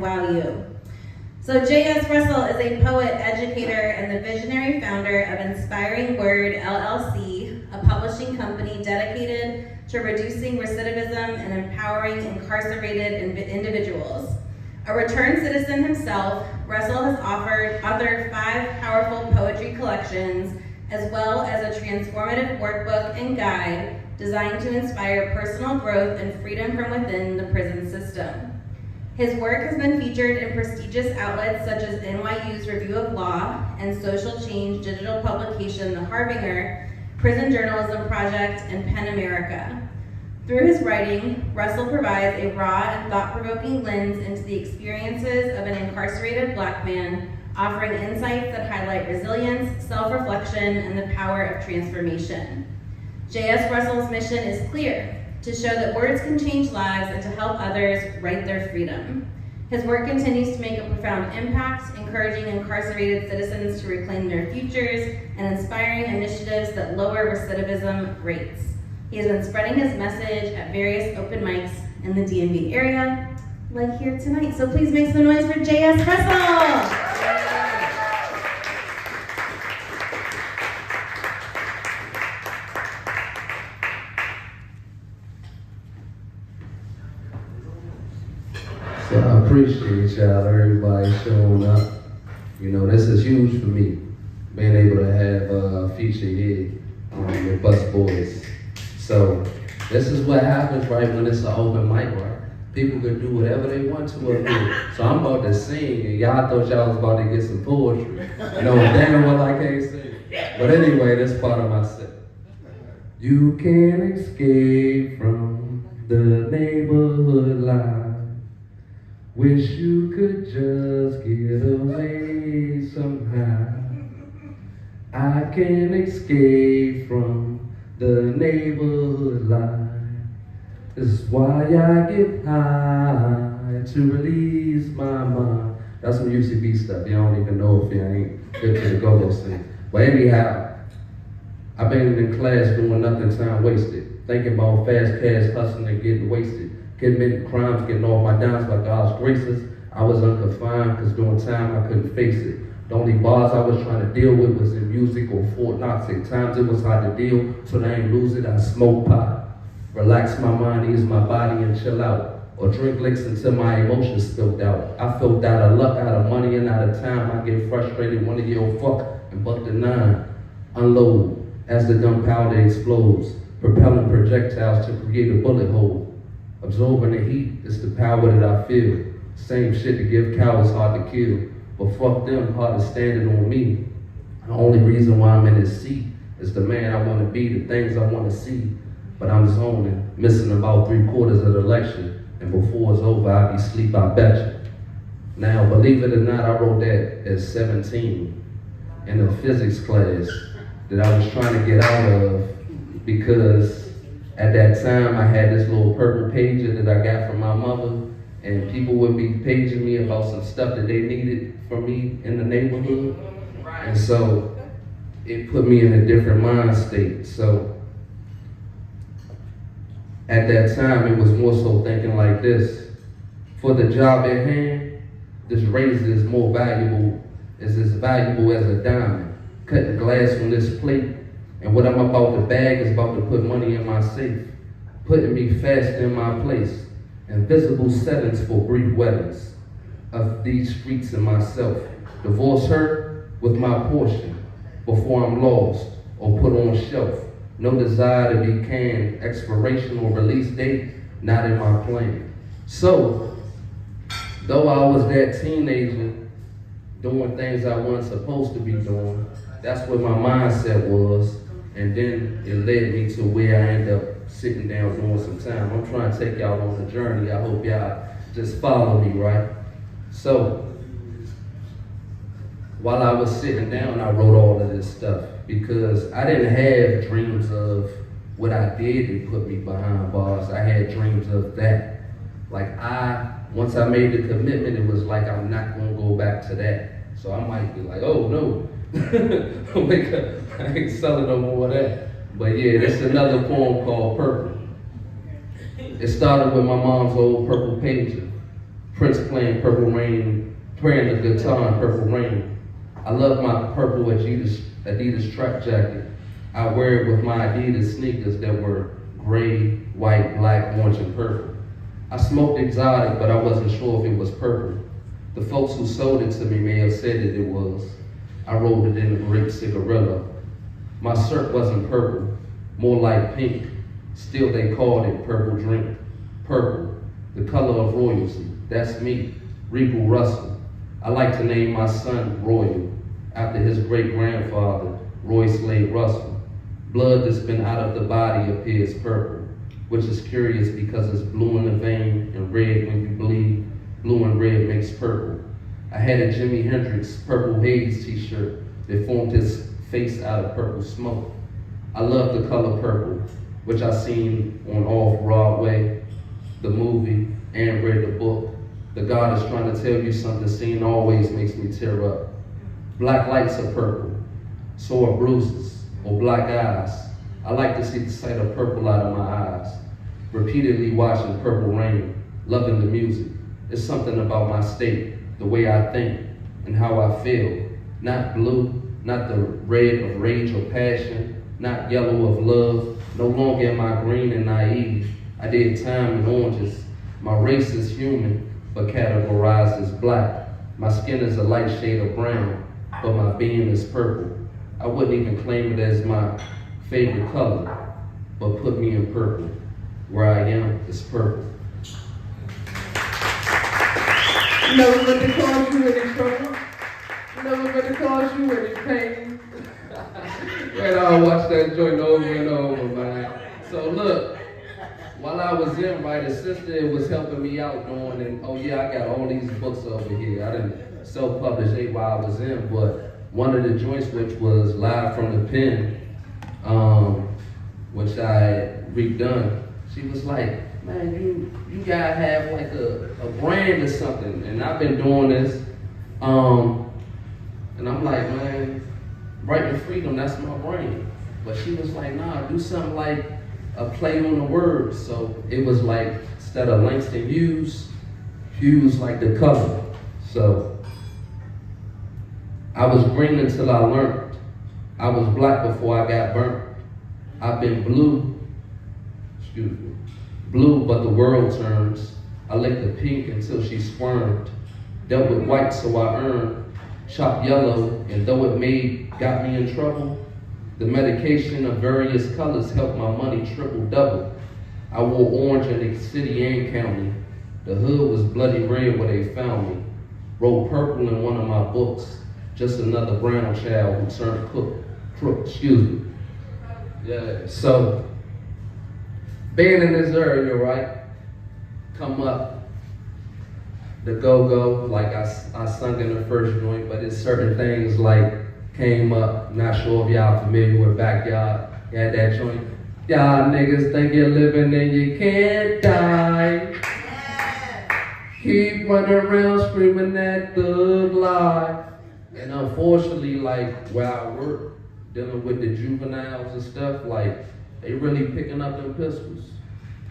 Wow You. So J.S. Russell is a poet, educator, and the visionary founder of Inspiring Word, LLC, a publishing company dedicated to reducing recidivism and empowering incarcerated individuals. A returned citizen himself, Russell has authored 5 powerful poetry collections, as well as a transformative workbook and guide designed to inspire personal growth and freedom from within the prison system. His work has been featured in prestigious outlets such as NYU's Review of Law and social change digital publication The Harbinger, Prison Journalism Project, and PEN America. Through his writing, Russell provides a raw and thought-provoking lens into the experiences of an incarcerated Black man, offering insights that highlight resilience, self-reflection, and the power of transformation. J.S. Russell's mission is clear: to show that words can change lives and to help others write their freedom. His work continues to make a profound impact, encouraging incarcerated citizens to reclaim their futures and inspiring initiatives that lower recidivism rates. He has been spreading his message at various open mics in the DMV area, like here tonight. So please make some noise for J.S. Russell. So I appreciate y'all, everybody showing up. You know, this is huge for me, being able to have a feature here with Busboys. So this is what happens, right, when it's an open mic, right? People can do whatever they want to up here. So I'm about to sing, and y'all thought y'all was about to get some poetry. No, damn well I can't sing. But anyway, that's part of my set. You can't escape from the neighborhood life. Wish you could just get away somehow. I can't escape from the neighborhood life. This is why I get high, to release my mind. That's some UCB stuff. You don't even know if you ain't good to the go-go scene. But anyhow, I've been in class doing nothing time wasted. Thinking about fast cash, hustling and getting wasted. Committing crimes, getting all my dimes by God's graces. I was unconfined because during time I couldn't face it. The only bars I was trying to deal with was in music or Fort Knox. At times it was hard to deal, so I ain't lose it. I smoke pot, relax my mind, ease my body and chill out. Or drink licks until my emotions spilled out. I felt out of luck, out of money and out of time. I get frustrated, wanna yell fuck and buck the 9. Unload as the gunpowder explodes. Propelling projectiles to create a bullet hole. Absorbing the heat is the power that I feel. Same shit to give cowards hard to kill. But fuck them, hard to stand it on me. The only reason why I'm in this seat is the man I want to be, the things I want to see. But I'm zoning, missing about 3/4 of the lecture. And before it's over, I'll be asleep, I bet you. Now, believe it or not, I wrote that at 17 in a physics class that I was trying to get out of because at that time, I had this little purple pager that I got from my mother, and people would be paging me about some stuff that they needed from me in the neighborhood. And so it put me in a different mind state. So at that time, it was more so thinking like this: for the job at hand, this razor is more valuable, is as valuable as a diamond. Cutting glass from this plate. And what I'm about to bag is about to put money in my safe, putting me fast in my place. Invisible settings for brief weddings of these streets and myself. Divorce her with my portion before I'm lost or put on shelf. No desire to be canned, expiration or release date, not in my plan. So, though I was that teenager doing things I wasn't supposed to be doing, that's what my mindset was. And then it led me to where I ended up sitting down doing some time. I'm trying to take y'all on the journey. I hope y'all just follow me, right? So, while I was sitting down, I wrote all of this stuff because I didn't have dreams of what I did that put me behind bars. I had dreams of that. Like once I made the commitment, it was like I'm not gonna go back to that. So I might be like, oh no, I ain't selling no more of that. But yeah, this is another poem called Purple. It started with my mom's old purple pager. Prince playing Purple Rain, playing the guitar in Purple Rain. I love my purple Adidas track jacket. I wear it with my Adidas sneakers that were gray, white, black, orange, and purple. I smoked exotic, but I wasn't sure if it was purple. The folks who sold it to me may have said that it was. I rolled it in a grape cigarella. My shirt wasn't purple, more like pink. Still they called it purple drink. Purple, the color of royalty. That's me, Regal Russell. I like to name my son Royal, after his great-grandfather, Roy Slade Russell. Blood that's been out of the body appears purple, which is curious because it's blue in the vein and red when you bleed. Blue and red makes purple. I had a Jimi Hendrix Purple Haze t-shirt that formed his face out of purple smoke. I love the color purple, which I seen on Off-Broadway, the movie, and read the book. The God is trying to tell you something seen always makes me tear up. Black lights are purple, so are bruises, or black eyes. I like to see the sight of purple out of my eyes. Repeatedly watching Purple Rain, loving the music. It's something about my state, the way I think, and how I feel. Not blue, not the red of rage or passion, not yellow of love. No longer am I green and naive. I did time in oranges. My race is human, but categorized as black. My skin is a light shade of brown, but my being is purple. I wouldn't even claim it as my favorite color, but put me in purple. Where I am is purple. Never meant to cause you any trouble. Never meant to cause you any pain. Man, I watch that joint over and over, man. So look, while I was in, right, a sister was helping me out doing, and oh yeah, I got all these books over here. I didn't self-publish it while I was in, but one of the joints which was Live from the Pen, which I had redone, she was like, man, you gotta have like a brand or something. And I've been doing this, and I'm like, man, writing freedom, that's my brand. But she was like, nah, do something like a play on the words. So it was like, instead of Langston Hughes like the color. So I was green until I learned. I was black before I got burnt. I've been blue, blue, but the world turns. I licked the pink until she squirmed. Dealt with white, so I earned. Chopped yellow, and though it got me in trouble, the medication of various colors helped my money triple double. I wore orange in the city and county. The hood was bloody red where they found me. Wrote purple in one of my books. Just another brown child who turned crook, excuse me. Yeah, so being in this area, right, come up, the go-go, like I sung in the first joint, but it's certain things like came up, not sure if y'all familiar with Backyard, you had that joint. Y'all niggas think you're living and you can't die. Keep running around screaming that thug life. And unfortunately, like where I work, dealing with the juveniles and stuff, like they really picking up them pistols.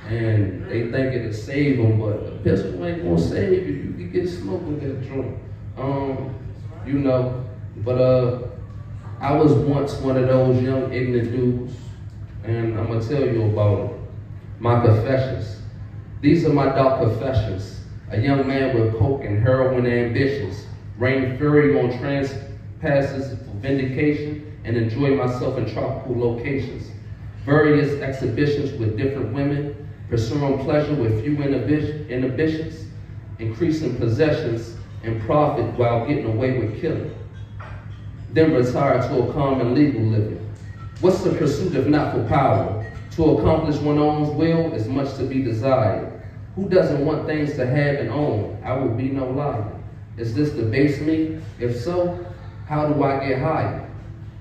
And they think it'll save them, but a pistol ain't gonna save you. You can get smoked with that joint. You know, but I was once one of those young ignorant dudes, and I'm gonna tell you about it. My confessions. These are my dark confessions. A young man with coke and heroin ambitions. Rain fury on transpasses for vindication and enjoy myself in tropical locations. Various exhibitions with different women, pursuing pleasure with few inhibitions, increasing possessions and profit while getting away with killing. Then retire to a calm and legal living. What's the pursuit if not for power? To accomplish one's own will is much to be desired. Who doesn't want things to have and own? I will be no liar. Is this the base me? If so, how do I get higher?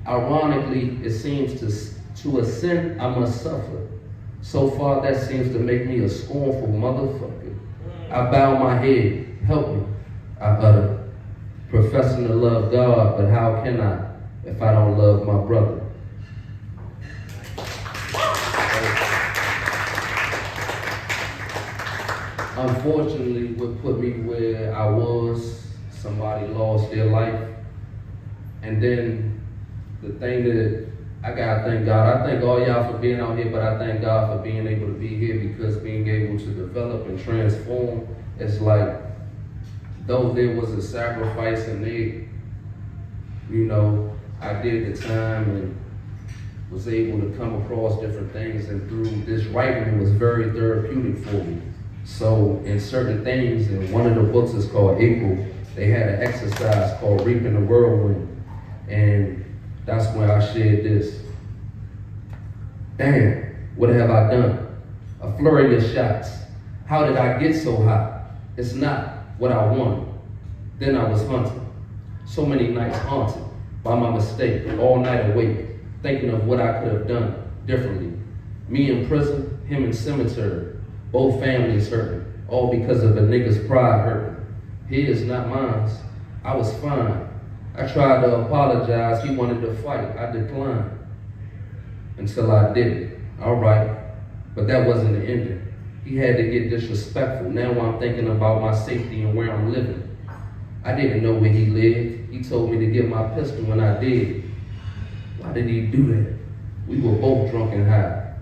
Ironically, it seems to ascend, I must suffer. So far, that seems to make me a scornful motherfucker. I bow my head, help me, I utter, professing to love God, but how can I if I don't love my brother? unfortunately, what put me where I was, somebody lost their life. And then the thing that I gotta thank God, I thank all y'all for being out here, but I thank God for being able to be here, because being able to develop and transform, it's like, though there was a sacrifice and they, I did the time and was able to come across different things, and through this writing, it was very therapeutic for me. So in certain things, and one of the books is called April, they had an exercise called Reaping the Whirlwind. And that's where I shared this. Damn, what have I done? A flurry of shots. How did I get so high? It's not what I wanted. Then I was hunted. So many nights haunted by my mistake, all night awake, thinking of what I could have done differently. Me in prison, him in cemetery, both families hurting, all because of a nigga's pride hurting. His, not mine. I was fine. I tried to apologize, he wanted to fight, I declined. Until I did it. All right, but that wasn't the ending. He had to get disrespectful. Now I'm thinking about my safety and where I'm living. I didn't know where he lived. He told me to get my pistol when I did. Why did he do that? We were both drunk and high.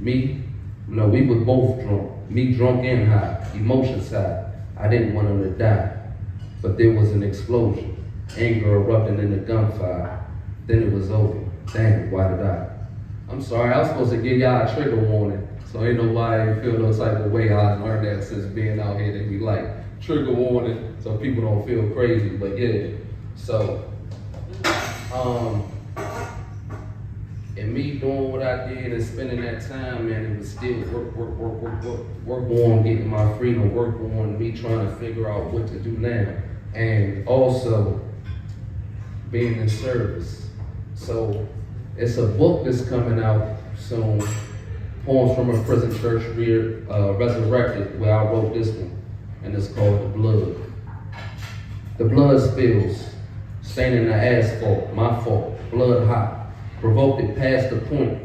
We were both drunk. Me drunk and high, emotions high. I didn't want him to die, but there was an explosion. Anger erupting in the gunfire. Then it was over. Damn, why did I? I'm sorry, I was supposed to give y'all a trigger warning, so ain't nobody feel no type of way. I learned that since being out here. They be like, trigger warning, so people don't feel crazy, but yeah. So, and me doing what I did and spending that time, man, it was still work on getting my freedom, work on me trying to figure out what to do now. And also, being in service. So it's a book that's coming out soon, Poems from a Prison Church Resurrected, where I wrote this one, and it's called The Blood. The blood spills, staining the asphalt, my fault, blood hot, provoked it past the point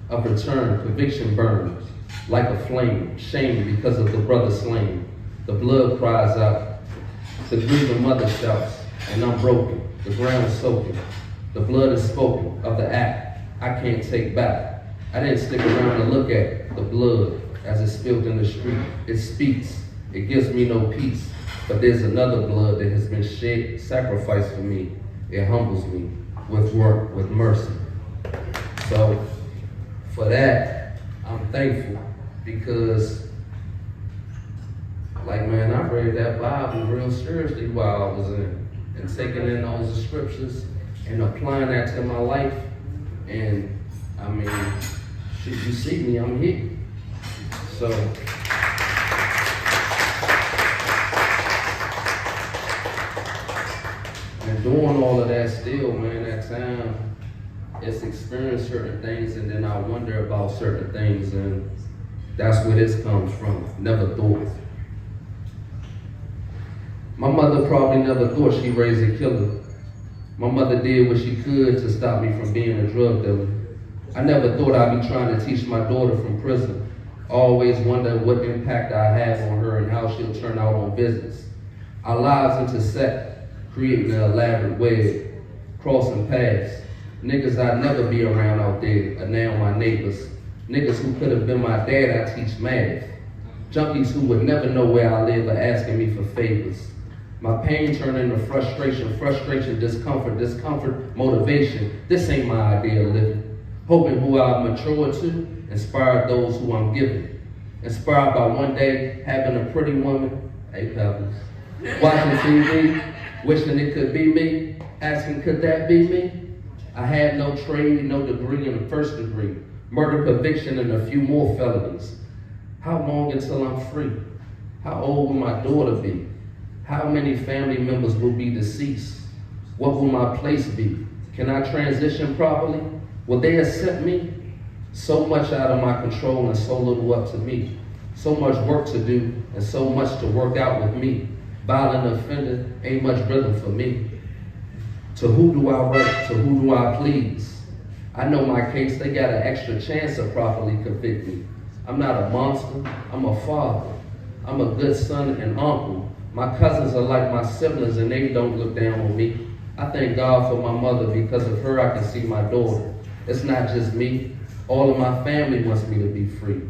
of return, conviction burns, like a flame, shame because of the brother slain. The blood cries out, the grieving mother shouts, and I'm broken. The ground is soaking. The blood is spoken of the act I can't take back. I didn't stick around to look at the blood as it spilled in the street. It speaks. It gives me no peace. But there's another blood that has been shed, sacrificed for me. It humbles me with work, with mercy. So for that, I'm thankful, because like, man, I read that Bible real seriously while I was in, and taking in those scriptures and applying that to my life. And I mean, should you see me, I'm here. So, and doing all of that still, man, at time, it's experienced certain things, and then I wonder about certain things, and that's where this comes from. Never thought. My mother probably never thought she'd raise a killer. My mother did what she could to stop me from being a drug dealer. I never thought I'd be trying to teach my daughter from prison. Always wondered what impact I have on her and how she'll turn out on business. Our lives intersect, creating an elaborate web, crossing paths. Niggas I'd never be around out there are now my neighbors. Niggas who could have been my dad, I teach math. Junkies who would never know where I live are asking me for favors. My pain turned into frustration, discomfort, motivation. This ain't my idea of living. Hoping who I've matured to, inspired those who I'm giving. Inspired by one day having a pretty woman, hey Pebbles, watching TV, wishing it could be me, asking could that be me? I had no trade, no degree in the first degree, murder conviction and a few more felonies. How long until I'm free? How old will my daughter be? How many family members will be deceased? What will my place be? Can I transition properly? Will they accept me? So much out of my control and so little up to me. So much work to do and so much to work out with me. Violent offender, ain't much rhythm for me. To who do I write? To who do I please? I know my case, they got an extra chance to properly convict me. I'm not a monster, I'm a father. I'm a good son and uncle. My cousins are like my siblings and they don't look down on me. I thank God for my mother. Because of her, I can see my daughter. It's not just me. All of my family wants me to be free.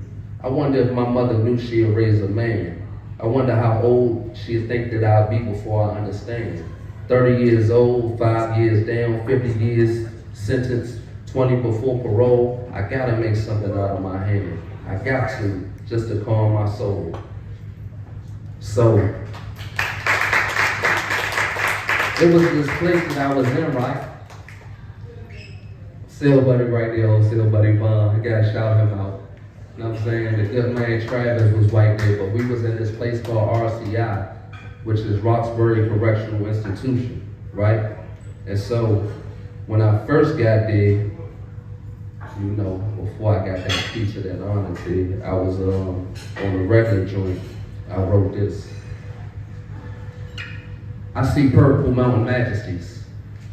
I wonder if my mother knew she'd raise a man. I wonder how old she'd think that I'll be before I understand. 30 years old, 5 years down, 50 years sentence, 20 before parole. I gotta make something out of my hand. I got to, just to calm my soul. So, it was this place that I was in, right? Seal buddy right there, old Seal buddy Bond. I gotta shout him out. You know what I'm saying? The good man Travis was right there, but we was in this place called RCI, which is Roxbury Correctional Institution, right? And so, when I first got there, you know, before I got that feature, that honor to, I was on a record joint. I wrote this. I see purple mountain majesties,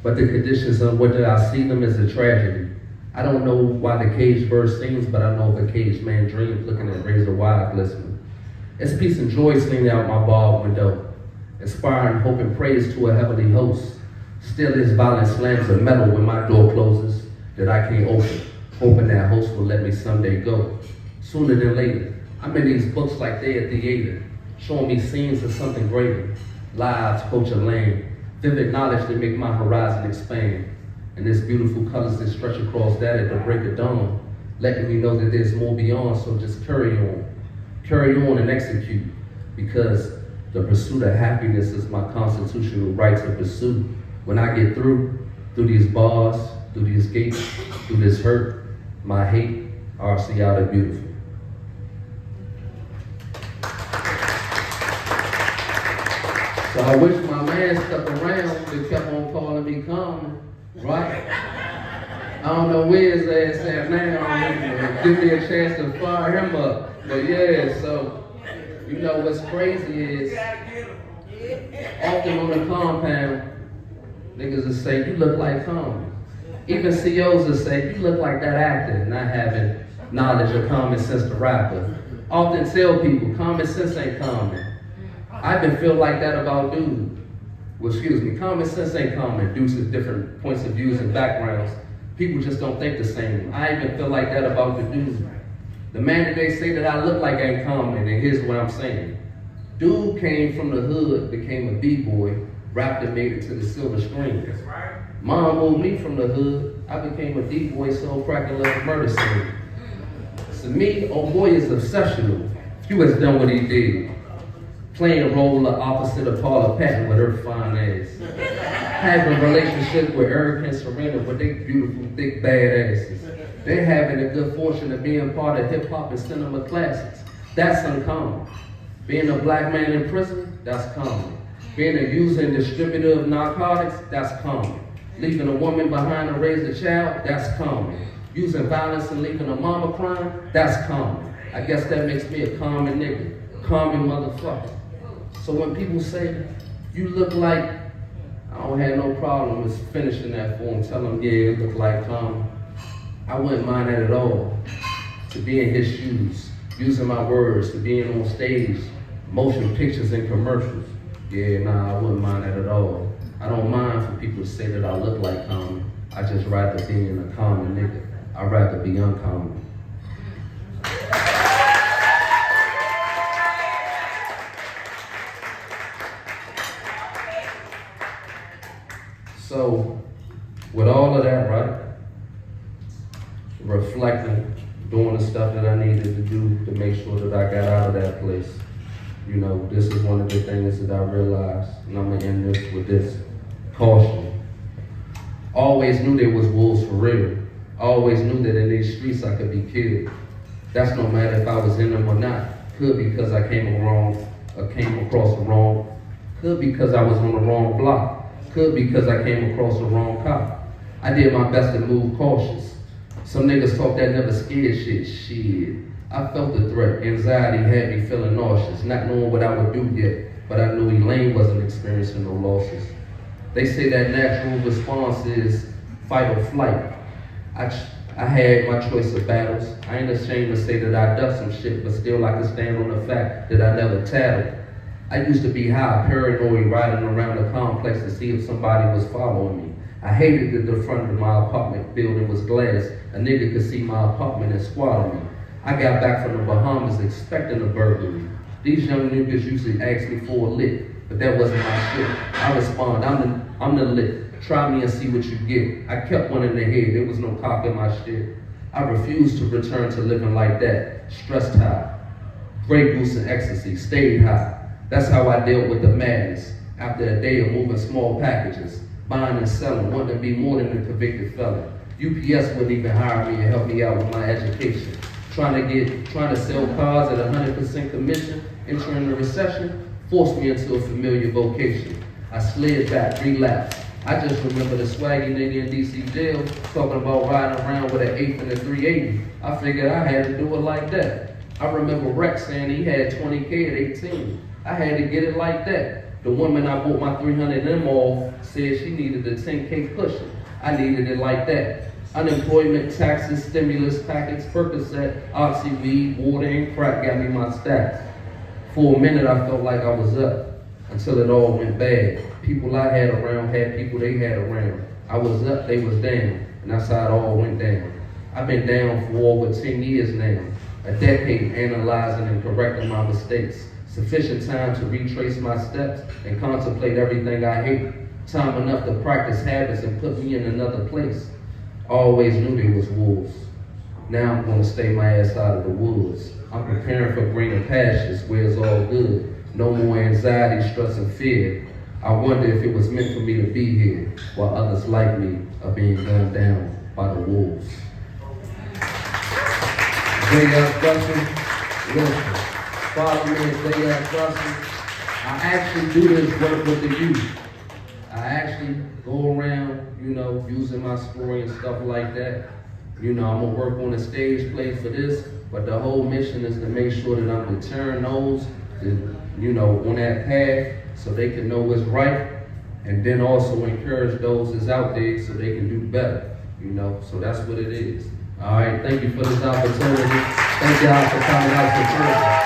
but the conditions on which I see them is a tragedy. I don't know why the caged bird sings, but I know the caged man dreams, looking at razor wire glistening. It's peace and joy singing out my bar window, inspiring hope and praise to a heavenly host. Still his violent slams of metal when my door closes that I can't open, hoping that host will let me someday go. Sooner than later, I'm in these books like they're a theater, showing me scenes of something greater. Lives coach a lane, vivid knowledge that make my horizon expand. And there's beautiful colors that stretch across that at the break of dawn, letting me know that there's more beyond, so just carry on and execute, because the pursuit of happiness is my constitutional right to pursue. When I get through these bars, through these gates, through this hurt, my hate, RCI the beautiful. So I wish my man stuck around and kept on calling me Common, right? I don't know where his ass at now. Give me a chance to fire him up. But yeah, so, you know what's crazy is, often on the compound, niggas will say, you look like Common. Even COs will say, you look like that actor, not having knowledge or common sense to rapper. Often tell people, common sense ain't common. I even feel like that about dudes. Well, excuse me, common sense ain't common. Dudes with different points of views and backgrounds. People just don't think the same. I even feel like that about the dudes. The man that they say that I look like ain't common, and here's what I'm saying. Dude came from the hood, became a B-boy, rapped and made it to the silver screen. That's right. Mom moved me from the hood. I became a D-boy, sold crack and left murder scene. To me, old boy is exceptional. He has done what he did. Playing a role opposite of Paula Patton with her fine ass. Having a relationship with Eric and Serena with their beautiful, thick, bad asses. They're having the good fortune of being part of hip-hop and cinema classics. That's uncommon. Being a black man in prison, that's common. Being a user and distributor of narcotics, that's common. Leaving a woman behind to raise a child, that's common. Using violence and leaving a mama crying, that's common. I guess that makes me a common nigga, common motherfucker. So when people say, you look like, I don't have no problem with finishing that for them, tell them, yeah, it look like common. I wouldn't mind that at all. To be in his shoes, using my words, to being on stage, motion pictures and commercials. Yeah, nah, I wouldn't mind that at all. I don't mind for people to say that I look like common. I just rather be in a common nigga. I'd rather be uncommon. So, with all of that, right? Reflecting, doing the stuff that I needed to do to make sure that I got out of that place. You know, this is one of the things that I realized, and I'm gonna end this with this caution. Always knew there was wolves for real. Always knew that in these streets I could be killed. That's no matter if I was in them or not. Could be because I came across the wrong. Could be because I was on the wrong block. Could be because I came across the wrong cop. I did my best to move cautious. Some niggas talk that never scared shit. I felt the threat. Anxiety had me feeling nauseous, not knowing what I would do yet, but I knew Elaine wasn't experiencing no losses. They say that natural response is fight or flight. I had my choice of battles. I ain't ashamed to say that I done some shit, but still I can stand on the fact that I never tattled. I used to be high, paranoid, riding around the complex to see if somebody was following me. I hated that the front of my apartment building was glass. A nigga could see my apartment and swallow me. I got back from the Bahamas expecting a burglary. These young niggas usually ask me for a lick, but that wasn't my shit. I respond, I'm the lick. Try me and see what you get. I kept one in the head, there was no cop in my shit. I refused to return to living like that. Stressed high. Grey Goose and ecstasy, stayed high. That's how I dealt with the madness. After a day of moving small packages, buying and selling, wanting to be more than a convicted felon. UPS wouldn't even hire me and help me out with my education. Trying to sell cars at 100% commission, entering the recession, forced me into a familiar vocation. I slid back, relapsed. I just remember the swaggy nigga in DC jail talking about riding around with an 8 and a 380. I figured I had to do it like that. I remember Rex saying he had 20K at 18. I had to get it like that. The woman I bought my 300M off said she needed a 10K cushion. I needed it like that. Unemployment, taxes, stimulus packets, Percocet, Oxy, weed, water, and crack got me my stacks. For a minute I felt like I was up, until it all went bad. People I had around had people they had around. I was up, they was down, and that's how it all went down. I've been down for over 10 years now, a decade analyzing and correcting my mistakes. Sufficient time to retrace my steps and contemplate everything I hate. Time enough to practice habits and put me in another place. I always knew there was wolves. Now I'm gonna stay my ass out of the woods. I'm preparing for greener pastures where it's all good. No more anxiety, stress, and fear. I wonder if it was meant for me to be here, while others like me are being gunned down by the wolves. J.F. Russell, listen, follow me at J.F. Russell. I actually do this work with the youth. I actually go around, using my story and stuff like that. I'm gonna work on a stage play for this, but the whole mission is to make sure that I'm deterring those that, on that path so they can know what's right, and then also encourage those that's out there so they can do better, so that's what it is. All right, thank you for this opportunity. Thank y'all for coming out to church.